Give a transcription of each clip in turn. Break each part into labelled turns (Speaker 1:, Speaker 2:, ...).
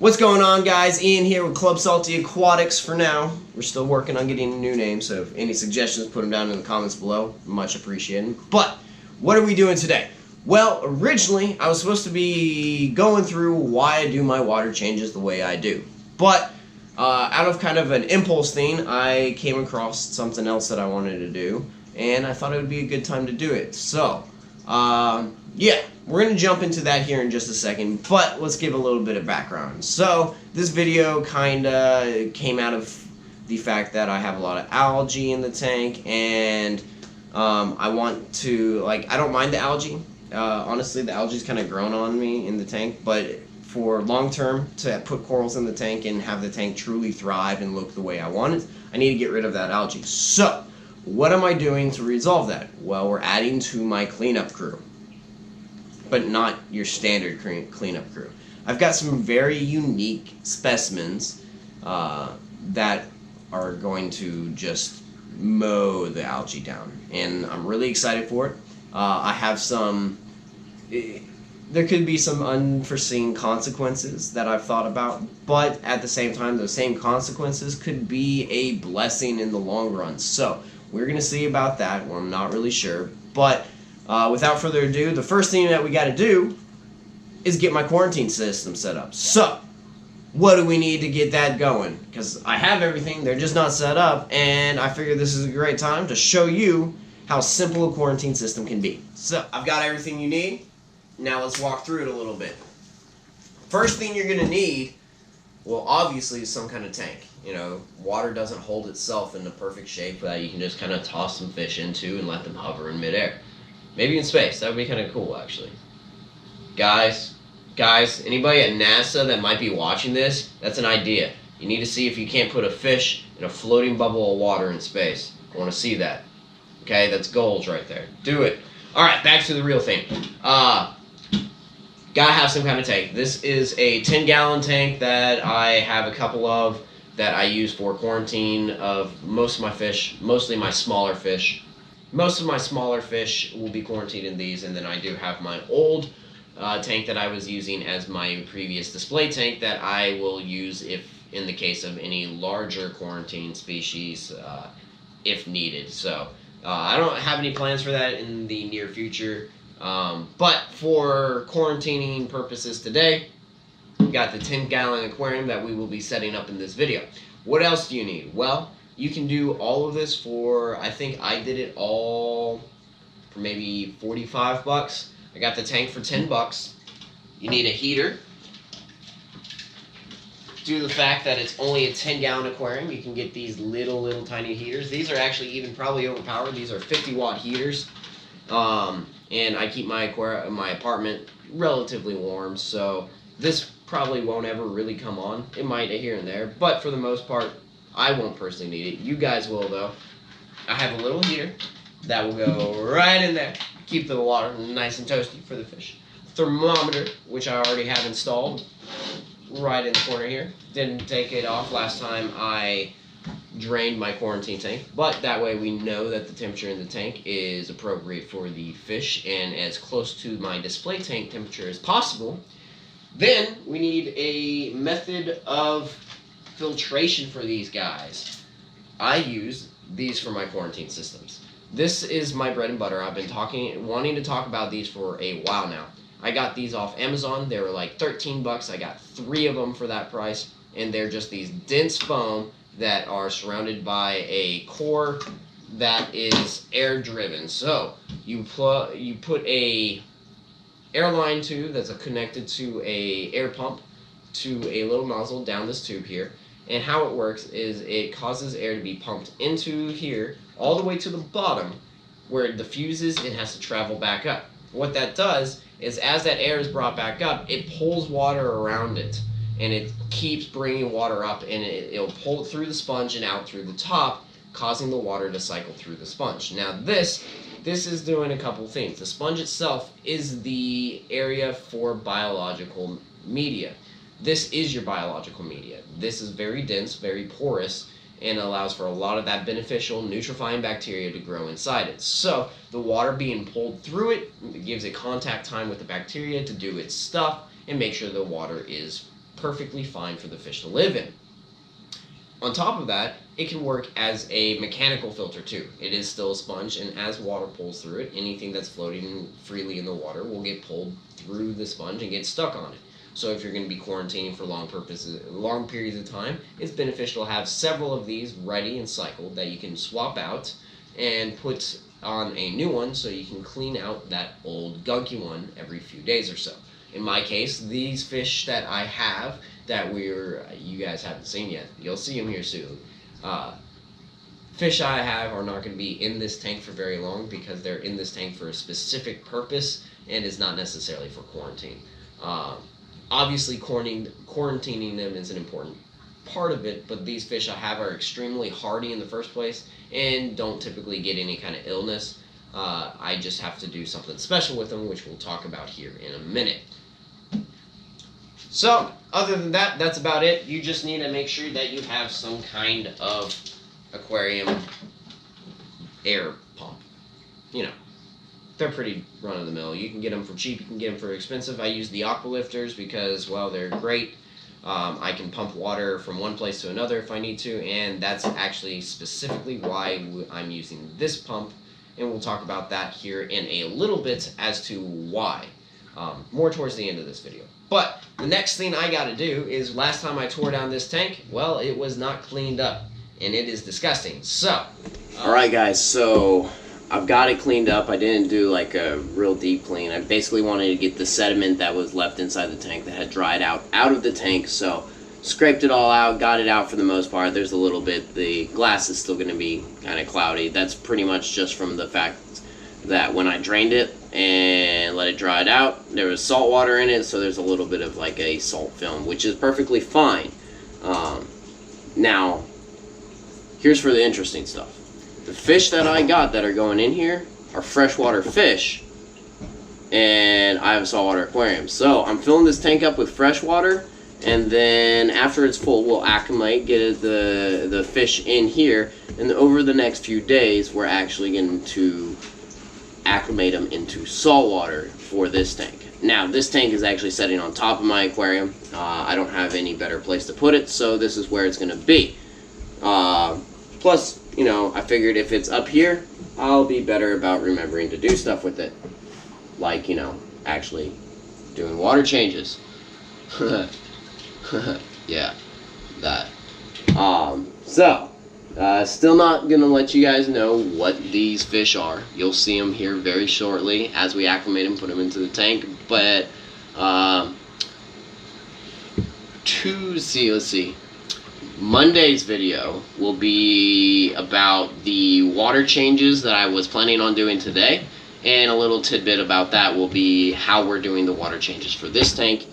Speaker 1: What's going on, guys? Ian here with Club Salty Aquatics for now. We're still working on getting a new name, so if any suggestions, put them down in the comments below. Much appreciated. But what are we doing today? Well, originally I was supposed to be going through why I do my water changes the way I do. But out of kind of an impulse thing, I came across something else that I wanted to do, and I thought it would be a good time to do it. So, yeah, we're going to jump into that here in just a second, but let's give a little bit of background. So, this video kind of came out of the fact that I have a lot of algae in the tank, and I want to, I don't mind the algae. Honestly, the algae's kind of grown on me in the tank, but for long term, to put corals in the tank and have the tank truly thrive and look the way I want it, I need to get rid of that algae. So, what am I doing to resolve that? Well, we're adding to my cleanup crew, but not your standard cleanup crew. I've got some very unique specimens that are going to just mow the algae down, and I'm really excited for it. I have some... There could be some unforeseen consequences that I've thought about, but at the same time, those same consequences could be a blessing in the long run. So, we're going to see about that. Well, I'm not really sure, but without further ado, the first thing that we got to do is get my quarantine system set up. So, what do we need to get that going? Because I have everything, they're just not set up, and I figure this is a great time to show you how simple a quarantine system can be. So, I've got everything you need. Now let's walk through it a little bit. First thing you're going to need, well, obviously, is some kind of tank. You know, water doesn't hold itself in the perfect shape that you can just kind of toss some fish into and let them hover in midair. Maybe in space. That would be kind of cool, actually. Guys, anybody at NASA that might be watching this, that's an idea. You need to see if you can't put a fish in a floating bubble of water in space. I want to see that. Okay, that's goals right there. Do it. All right, back to the real thing. Gotta have some kind of tank. This is a 10-gallon tank that I have a couple of that I use for quarantine of most of my fish, mostly my smaller fish. Most of my smaller fish will be quarantined in these, and then I do have my old tank that I was using as my previous display tank that I will use if in the case of any larger quarantine species if needed. So I don't have any plans for that in the near future. But for quarantining purposes today, we've got the 10-gallon aquarium that we will be setting up in this video. What else do you need? Well, you can do all of this for, I think I did it all for maybe 45 bucks. I got the tank for 10 bucks. You need a heater. Due to the fact that it's only a 10-gallon aquarium, you can get these little tiny heaters. These are actually even probably overpowered. These are 50-watt heaters. And I keep my apartment relatively warm, so this probably won't ever really come on. It might here and there, but for the most part, I won't personally need it. You guys will, though. I have a little heater that will go right in there. Keep the water nice and toasty for the fish. Thermometer, which I already have installed, right in the corner here. Didn't take it off last time I drained my quarantine tank, but that way we know that the temperature in the tank is appropriate for the fish and as close to my display tank temperature as possible. Then we need a method of filtration for these guys. I use these for my quarantine systems. This is my bread and butter. I've been wanting to talk about these for a while now. I got these off Amazon. They were like 13 bucks. I got 3 of them for that price, and they're just these dense foam that are surrounded by a core that is air driven. So you put a air line tube that's connected to a air pump to a little nozzle down this tube here, and how it works is it causes air to be pumped into here all the way to the bottom where it diffuses and has to travel back up. What that does is as that air is brought back up, it pulls water around it, and it keeps bringing water up, and it'll pull it through the sponge and out through the top, causing the water to cycle through the sponge. Now this is doing a couple things. The sponge itself is the area for biological media. This is your biological media. This is very dense, very porous, and allows for a lot of that beneficial nutrifying bacteria to grow inside it. So the water being pulled through it gives it contact time with the bacteria to do its stuff and make sure the water is perfectly fine for the fish to live in. On top of that, it can work as a mechanical filter too. It is still a sponge, and as water pulls through it, anything that's floating freely in the water will get pulled through the sponge and get stuck on it. So if you're going to be quarantining for long periods of time, it's beneficial to have several of these ready and cycled that you can swap out and put on a new one so you can clean out that old gunky one every few days or so. In my case, these fish that I have that you guys haven't seen yet, you'll see them here soon. Fish I have are not going to be in this tank for very long because they're in this tank for a specific purpose and is not necessarily for quarantine. Obviously, quarantining them is an important part of it, but these fish I have are extremely hardy in the first place and don't typically get any kind of illness. I just have to do something special with them, which we'll talk about here in a minute. So, other than that, that's about it. You just need to make sure that you have some kind of aquarium air pump. You know, they're pretty run-of-the-mill. You can get them for cheap, you can get them for expensive. I use the aqua lifters because, well, they're great. I can pump water from one place to another if I need to, and that's actually specifically why I'm using this pump, and we'll talk about that here in a little bit as to why. More towards the end of this video. But the next thing I got to do is, last time I tore down this tank, well, it was not cleaned up, and it is disgusting. So, alright guys, so I've got it cleaned up. I didn't do like a real deep clean. I basically wanted to get the sediment that was left inside the tank that had dried out of the tank. So scraped it all out, got it out for the most part. There's a little bit, the glass is still going to be kind of cloudy. That's pretty much just from the fact that when I drained it and let it dry it out, there was salt water in it, so there's a little bit of like a salt film, which is perfectly fine. Now, here's for the interesting stuff. The fish that I got that are going in here are freshwater fish, and I have a saltwater aquarium. So I'm filling this tank up with fresh water, and then after it's full, we'll acclimate, get the fish in here, and over the next few days, we're actually going to acclimate them into salt water for this tank. Now, this tank is actually sitting on top of my aquarium. I don't have any better place to put it, so this is where it's going to be. Plus, you know, I figured if it's up here, I'll be better about remembering to do stuff with it. Like, you know, actually doing water changes. Yeah, that. Still not going to let you guys know what these fish are. You'll see them here very shortly as we acclimate them, put them into the tank. But, let's see. Monday's video will be about the water changes that I was planning on doing today, and a little tidbit about that will be how we're doing the water changes for this tank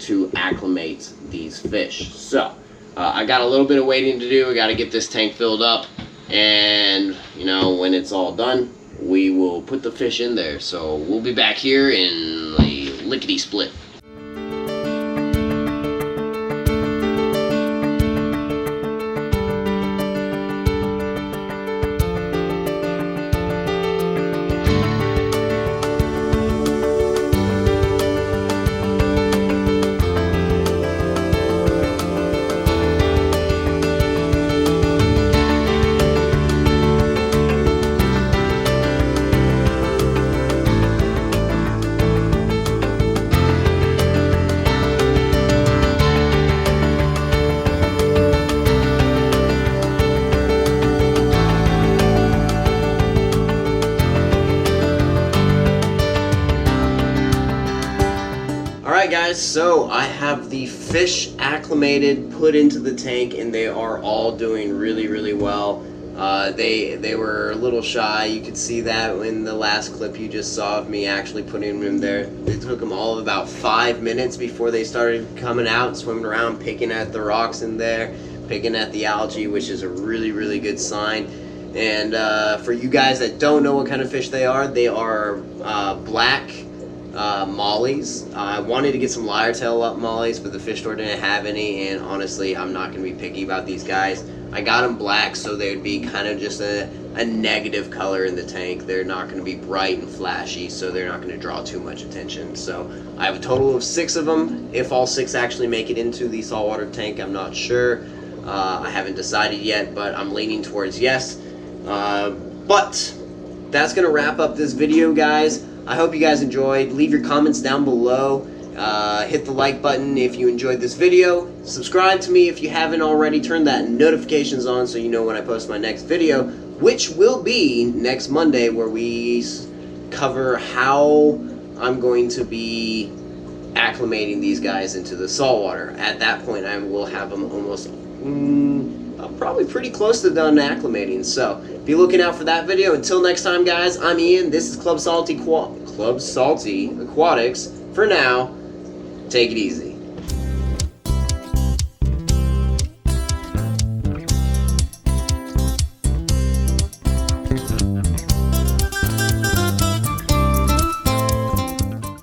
Speaker 1: to acclimate these fish. So, I got a little bit of waiting to do. I got to get this tank filled up, and, you know, when it's all done, we will put the fish in there. So, we'll be back here in a lickety-split. Alright guys, so I have the fish acclimated, put into the tank, and they are all doing really, really well. They were a little shy. You could see that in the last clip you just saw of me actually putting them there. It took them all of about 5 minutes before they started coming out, swimming around, picking at the rocks in there, picking at the algae, which is a really, really good sign. And for you guys that don't know what kind of fish they are black mollies. I wanted to get some lyre-tail up mollies, but the fish store didn't have any, and honestly, I'm not going to be picky about these guys. I got them black so they would be kind of just a a negative color in the tank. They're not going to be bright and flashy, so they're not going to draw too much attention. So I have a total of 6 of them. If all 6 actually make it into the saltwater tank, I'm not sure. I haven't decided yet, but I'm leaning towards yes. But that's going to wrap up this video, guys. I hope you guys enjoyed. Leave your comments down below. Hit the like button if you enjoyed this video. Subscribe to me if you haven't already. Turn that notifications on so you know when I post my next video, which will be next Monday, where we cover how I'm going to be acclimating these guys into the saltwater. At that point, I will have them almost, probably pretty close to done acclimating. So be looking out for that video. Until next time, guys, I'm Ian. This is Club Salty Aquatics. For now, take it easy.